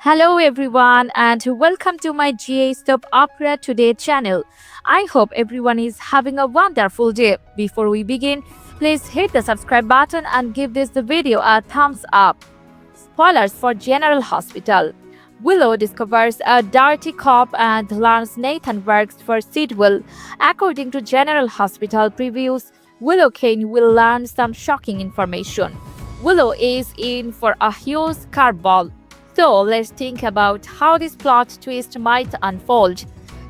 Hello everyone and welcome to my GA Stop Opera Today channel. I hope everyone is having a wonderful day. Before we begin, please hit the subscribe button and give this video a thumbs up. Spoilers for General Hospital. Willow discovers a dirty cop and learns Nathan works for Sidwell. According to General Hospital previews, Willow Kane will learn some shocking information. Willow is in for a huge curveball. So let's think about how this plot twist might unfold.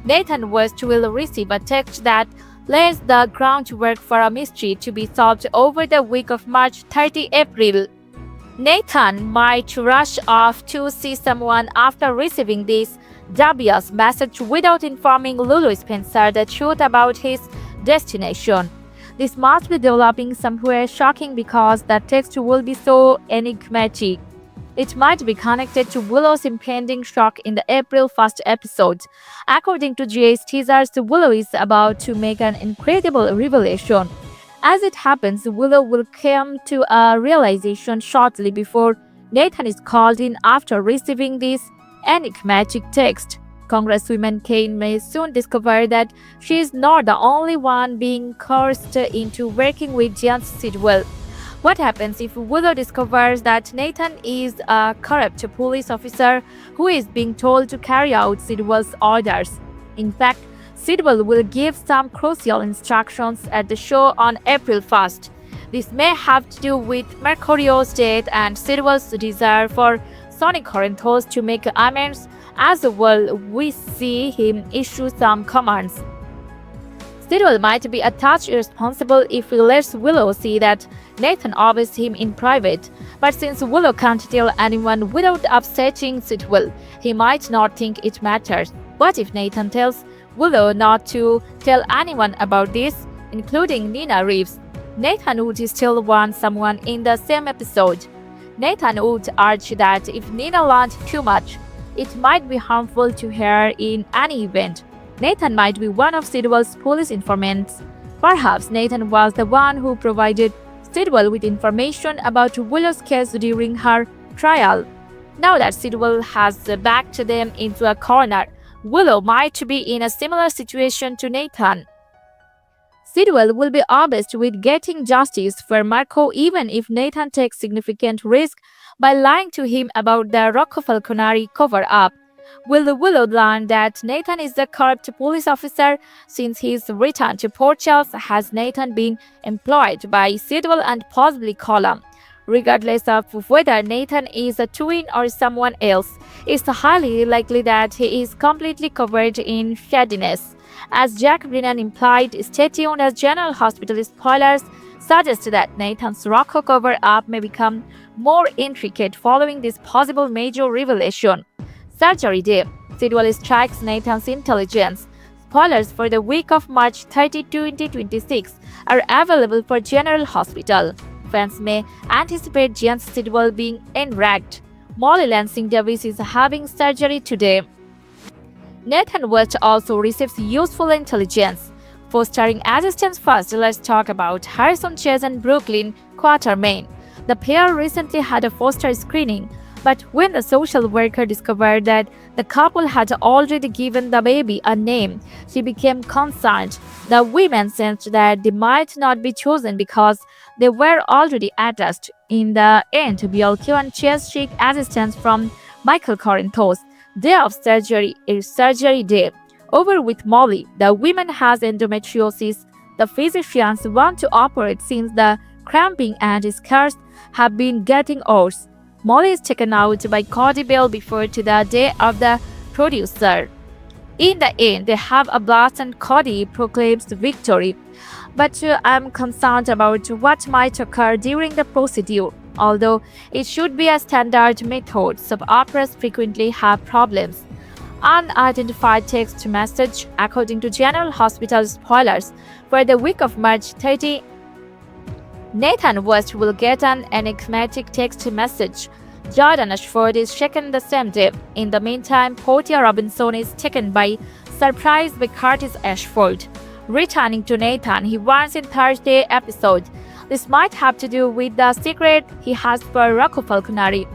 Nathan West will receive a text that lays the groundwork for a mystery to be solved over the week of March 30 April. Nathan might rush off to see someone after receiving this dubious message without informing Lulu Spencer the truth about his destination. This must be developing somewhere shocking because the text will be so enigmatic. It might be connected to Willow's impending shock in the April 1st episode. According to GA's teasers, Willow is about to make an incredible revelation. As it happens, Willow will come to a realization shortly before Nathan is called in after receiving this enigmatic text. Congresswoman Kane may soon discover that she is not the only one being coerced into working with James Sidwell. What happens if Willow discovers that Nathan is a corrupt police officer who is being told to carry out Sidwell's orders? In fact, Sidwell will give some crucial instructions at the show on April 1st. This may have to do with Mercurio's death and Sidwell's desire for Sonny Corinthos to make amends. As well, we see him issue some commands. Sidwell might be a touch irresponsible if he lets Willow see that Nathan obeys him in private, but since Willow can't tell anyone without upsetting Sidwell, he might not think it matters. What if Nathan tells Willow not to tell anyone about this, including Nina Reeves? Nathan would still want someone in the same episode. Nathan would urge that if Nina learned too much, it might be harmful to her in any event. Nathan might be one of Sidwell's police informants. Perhaps Nathan was the one who provided Sidwell with information about Willow's case during her trial. Now that Sidwell has backed them into a corner, Willow might be in a similar situation to Nathan. Sidwell will be obsessed with getting justice for Marco even if Nathan takes significant risk by lying to him about the Rockefeller Connery cover-up. Will Willow learn that Nathan is the corrupt police officer? Since his return to Port Charles, has Nathan been employed by Sidwell and possibly Colum? Regardless of whether Nathan is a twin or someone else, it's highly likely that he is completely covered in shadiness. As Jack Brennan implied, stay tuned as General Hospital spoilers suggest that Nathan's Rocco cover-up may become more intricate following this possible major revelation. Surgery Day. Sidwell strikes Nathan's intelligence. Spoilers for the week of March 30, 2026 are available for General Hospital. Fans may anticipate James Sidwell being enraged. Molly Lansing Davis is having surgery today. Nathan West also receives useful intelligence. Fostering assistants first, let's talk about Harrison Chase and Brooklyn Quatermain. The pair recently had a foster screening. But when the social worker discovered that the couple had already given the baby a name, she became concerned. The women sensed that they might not be chosen because they were already attached. In the end, Biolchio and Chase seek assistance from Michael Corinthos. Day of surgery is surgery day. Over with Molly. The woman has endometriosis. The physicians want to operate since the cramping and scars have been getting worse. Molly is taken out by Cody Bell before to the day of the producer. In the end, they have a blast and Cody proclaims victory. But I'm concerned about what might occur during the procedure. Although it should be a standard method, soap operas frequently have problems. Unidentified text message. According to General Hospital spoilers, for the week of March 30, Nathan West will get an enigmatic text message. Jordan Ashford is shaken the same day. In the meantime, Portia Robinson is taken by surprise by Curtis Ashford. Returning to Nathan, he warns in Thursday episode. This might have to do with the secret he has for Rockefeller Connery.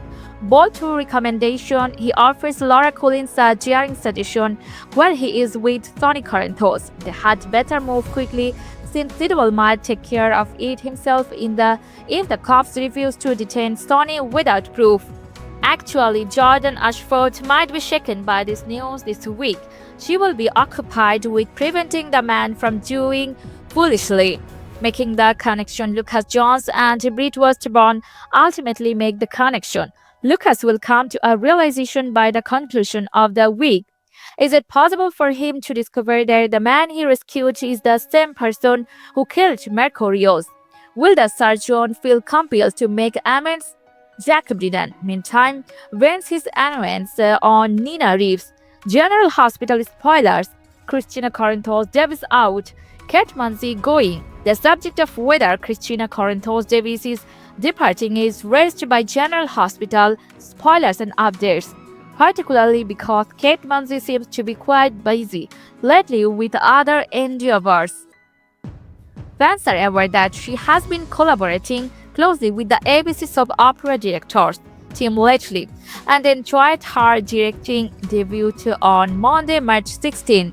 Bold to recommendation, he offers Laura Collins a jeering suggestion where he is with Tony Corinthos. They had better move quickly since Sidwell might take care of it himself if the cops refuse to detain Tony without proof. Actually, Jordan Ashford might be shaken by this news this week. She will be occupied with preventing the man from doing foolishly. Making the connection, Lucas Jones and Britt Westerborn ultimately make the connection. Lucas will come to a realization by the conclusion of the week. Is it possible for him to discover that the man he rescued is the same person who killed Mercurius? Will the surgeon feel compelled to make amends? Jacob didn't. Meantime, vents his annoyance on Nina Reeves. General Hospital spoilers. Christina Corinthos Davis out. Kate Munsey going. The subject of whether Christina Corinthos Davis is departing is raised by General Hospital spoilers and updates, particularly because Kate Munsey seems to be quite busy lately with other endeavors. Fans are aware that she has been collaborating closely with the ABC soap opera directors, Tim Lately, and enjoyed her directing debut on Monday, March 16.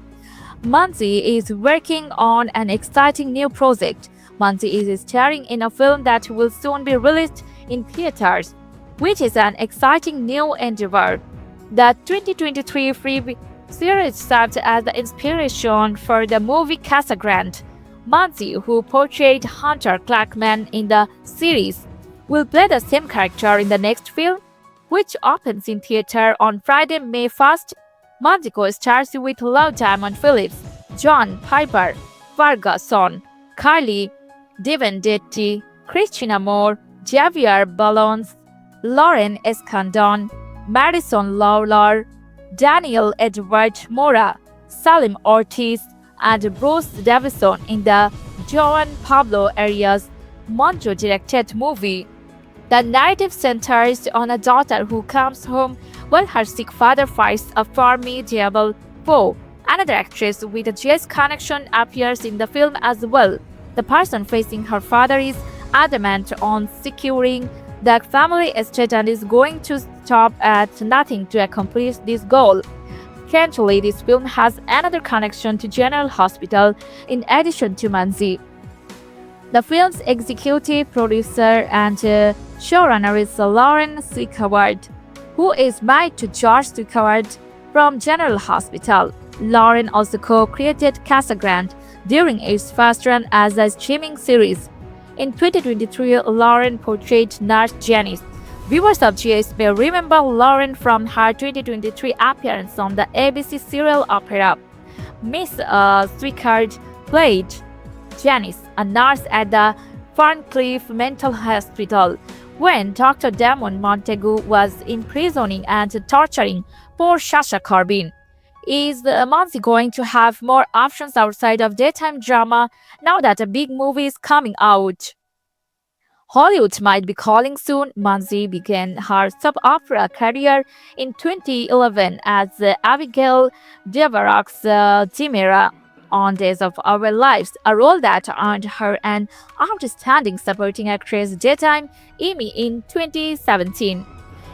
Munsey is working on an exciting new project. Munsey is starring in a film that will soon be released in theaters, which is an exciting new endeavor. The 2023 Freebie series served as the inspiration for the movie Casa Grande. Munsey, who portrayed Hunter Clackman in the series, will play the same character in the next film, which opens in theater on Friday, May 1st. Munsey co-stars with Love Diamond Phillips, John Piper, Ferguson, Carly Divendetti, Christina Moore, Javier Ballons, Lauren Escandon, Madison Lawlor, Daniel Edward Mora, Salim Ortiz, and Bruce Davison in the Joan Pablo Arias Monjo-directed movie. The narrative centers on a daughter who comes home while her sick father fights a formidable foe. Another actress with a jazz connection appears in the film as well. The person facing her father is adamant on securing the family estate and is going to stop at nothing to accomplish this goal. Strangely, this film has another connection to General Hospital in addition to Munsey. The film's executive producer and showrunner is Lauren Swickaward, who is married to George Swickaward from General Hospital. Lauren also co-created Casa Grande during its first run as a streaming series. In 2023, Lauren portrayed Nurse Janice. Viewers of GS may remember Lauren from her 2023 appearance on the ABC serial opera. Miss Swickard played Janice, a nurse at the Ferncliff Mental Hospital, when Dr. Damon Montagu was imprisoning and torturing poor Sasha Corbin. Is Munsey going to have more options outside of daytime drama now that a big movie is coming out? Hollywood might be calling soon. Munsey began her soap opera career in 2011 as Abigail Deverock's Chimera on Days of Our Lives, a role that earned her an Outstanding Supporting Actress Daytime Emmy in 2017.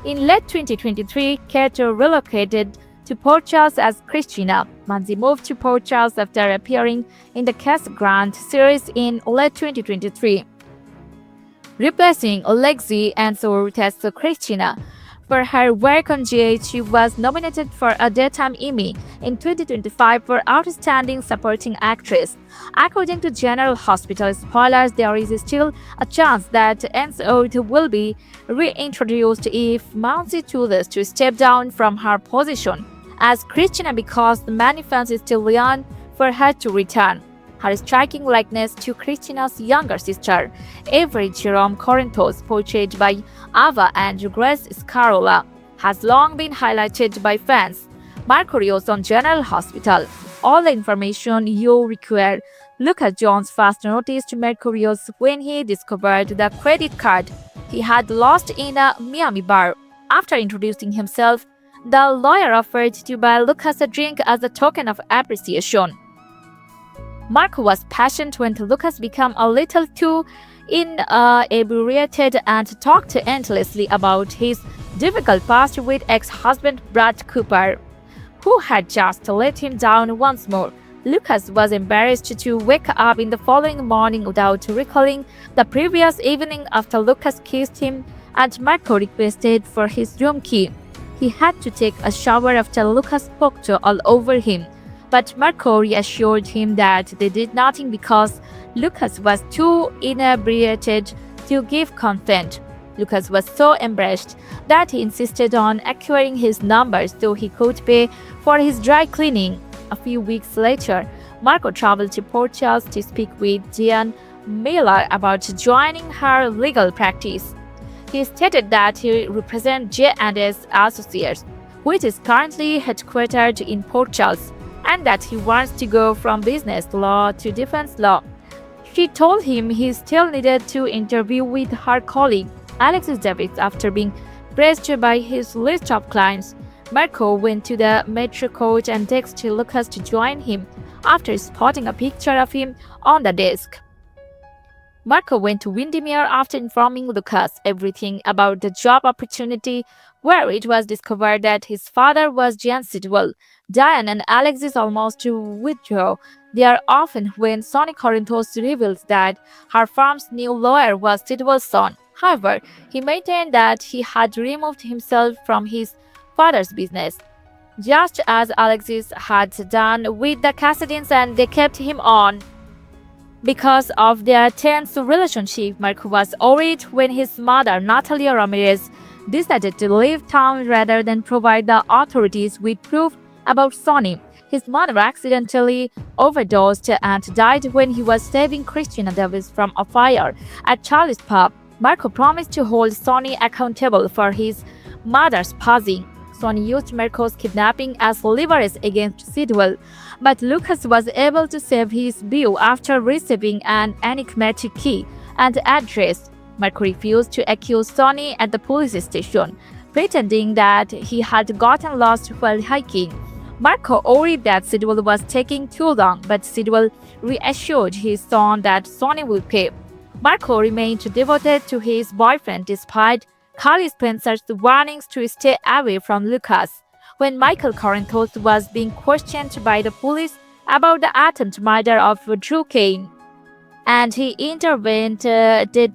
In late 2023, Kate relocated to Port Charles as Christina. Munsey moved to Port Charles after appearing in the Casa Grande series in late 2023, replacing Lexi Answorth as Christina. For her work on GH, she was nominated for a Daytime Emmy in 2025 for Outstanding Supporting Actress. According to General Hospital spoilers, there is still a chance that Answorth will be reintroduced if Munsey chooses to step down from her position as Christina because many fans still yearn for her to return. Her striking likeness to Christina's younger sister, Avery Jerome Corinthos, portrayed by Ava and Grace Scarola, has long been highlighted by fans. Mercurius on General Hospital. All the information you require. Lucas Jones first noticed Mercurius when he discovered the credit card he had lost in a Miami bar. After introducing himself, the lawyer offered to buy Lucas a drink as a token of appreciation. Marco was patient when Lucas became a little too inebriated and talked endlessly about his difficult past with ex-husband Brad Cooper, who had just let him down once more. Lucas was embarrassed to wake up in the following morning without recalling the previous evening after Lucas kissed him and Marco requested for his room key. He had to take a shower after Lucas spoke all over him, but Marco reassured him that they did nothing because Lucas was too inebriated to give consent. Lucas was so embarrassed that he insisted on acquiring his number so he could pay for his dry cleaning. A few weeks later, Marco traveled to Portugal to speak with Diane Miller about joining her legal practice. He stated that he represents J&S Associates, which is currently headquartered in Portugal, and that he wants to go from business law to defense law. She told him he still needed to interview with her colleague, Alexis Davis, after being pressed by his list of clients. Marco went to the metro coach and texted Lucas to join him after spotting a picture of him on the desk. Marco went to Windermere after informing Lucas everything about the job opportunity, where it was discovered that his father was Jan Sidwell. Diane and Alexis almost withdrew their offer when Sonny Corinthos revealed that her firm's new lawyer was Sidwell's son. However, he maintained that he had removed himself from his father's business, just as Alexis had done with the Cassadins, and they kept him on. Because of their tense relationship, Marco was worried when his mother, Natalia Ramirez, decided to leave town rather than provide the authorities with proof about Sonny. His mother accidentally overdosed and died when he was saving Christina Davis from a fire at Charlie's pub. Marco promised to hold Sonny accountable for his mother's passing. Sonny used Marco's kidnapping as leverage against Sidwell, but Lucas was able to save his view after receiving an enigmatic key and address. Marco refused to accuse Sonny at the police station, pretending that he had gotten lost while hiking. Marco worried that Sidwell was taking too long, but Sidwell reassured his son that Sonny would pay. Marco remained devoted to his boyfriend despite Carly Spencer's warnings to stay away from Lucas. When Michael Corinthos was being questioned by the police about the attempted murder of Drew Kane, and he intervened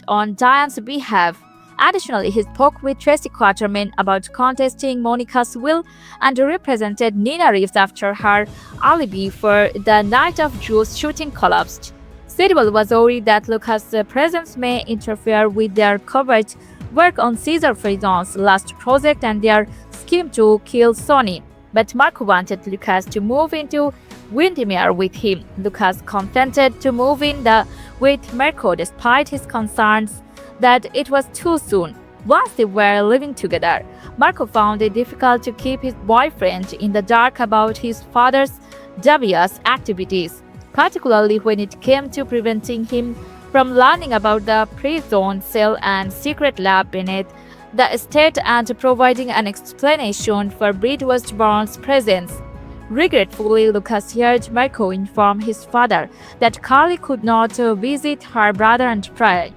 on Diane's behalf. Additionally, he spoke with Tracy Quaterman about contesting Monica's will and represented Nina Reeves after her alibi for the night of Drew's shooting collapsed. Sidwell was worried that Lucas' presence may interfere with their covert work on Cesar Frison's last project and their scheme to kill Sonny, but Marco wanted Lucas to move into Windermere with him. Lucas consented to move in with Marco despite his concerns that it was too soon. Once they were living together, Marco found it difficult to keep his boyfriend in the dark about his father's dubious activities, particularly when it came to preventing him from learning about the prison cell and secret lab beneath the estate and providing an explanation for Britt Westbourne's presence. Regretfully, Lucas heard Marco inform his father that Carly could not visit her brother and pray.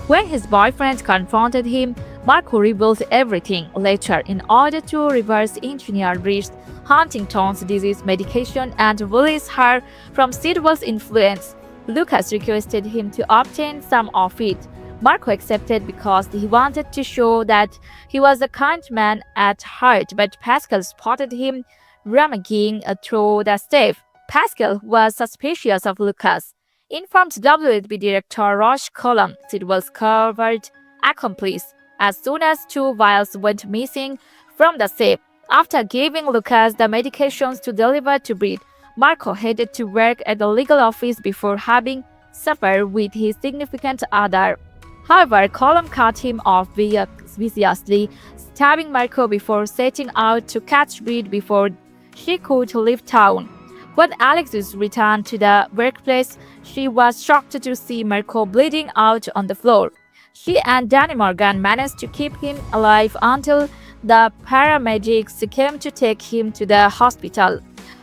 When his boyfriend confronted him, Marco revealed everything later in order to reverse engineer Britt's Huntington's disease medication and release her from Sidwell's influence. Lucas requested him to obtain some of it. Marco accepted because he wanted to show that he was a kind man at heart, but Pascal spotted him rummaging through the safe. Pascal was suspicious of Lucas, informed WHB director Roche Colum, Sidwell's covert accomplice, as soon as 2 vials went missing from the safe. After giving Lucas the medications to deliver to Britt, Marco headed to work at the legal office before having supper with his significant other. However, Colum cut him off viciously, stabbing Marco before setting out to catch Britt before she could leave town. When Alexis returned to the workplace, she was shocked to see Marco bleeding out on the floor. She and Danny Morgan managed to keep him alive until the paramedics came to take him to the hospital.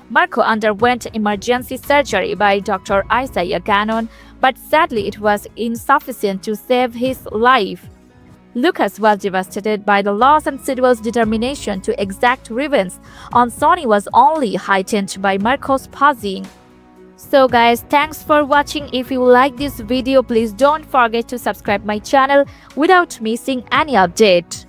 Marco underwent emergency surgery by Dr. Isaiah Gannon, but sadly it was insufficient to save his life. Lucas was devastated by the loss, and Sidwell's determination to exact revenge on Sonny was only heightened by Marco's passing. So guys, thanks for watching. If you like this video, please don't forget to subscribe my channel without missing any update.